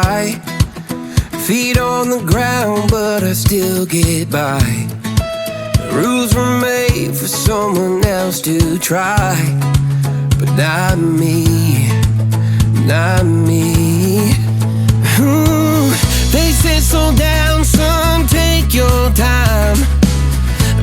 high, feet on the ground, but I still get by. The rules were made for someone else to try, but not me, not me. They said slow down, son, take your time,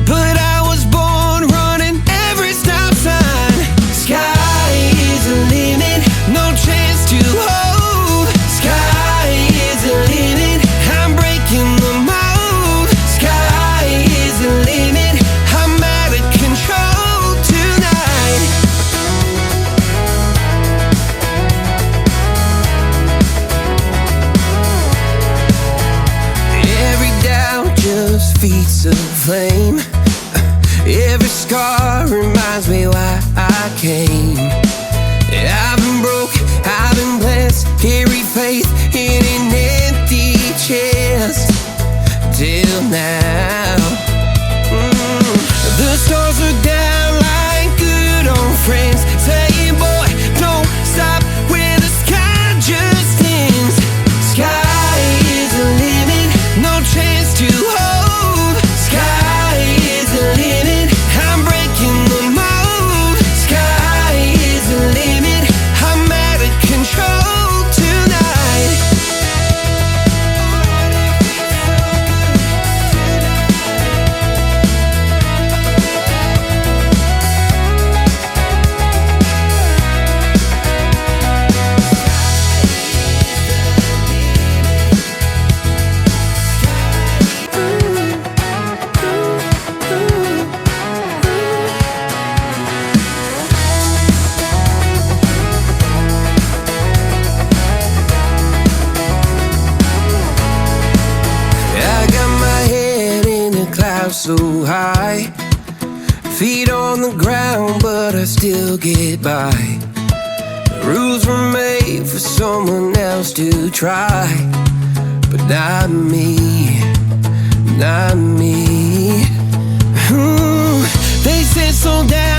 but I was born running every stop sign. Sky is the limit, no chance to hold. Sky is the limit, I'm breaking the mold. Sky is the limit, I'm out of control tonight. Every doubt just feeds the flame. Every scar reminds me why I came. I've been broke, I've been blessed, carried faith in an empty chest till now. The stars are down like good old friends, saying, boy, don't stop where the sky just ends. Sky is the limit, no chance to hold. Sky is the limit, I'm breaking the mold. Sky is the limit, I'm out of control tonight. I got my head in the clouds so high, feet on the ground, but I still get by. The rules were made for someone else to try, but not me, not me. They said slow down,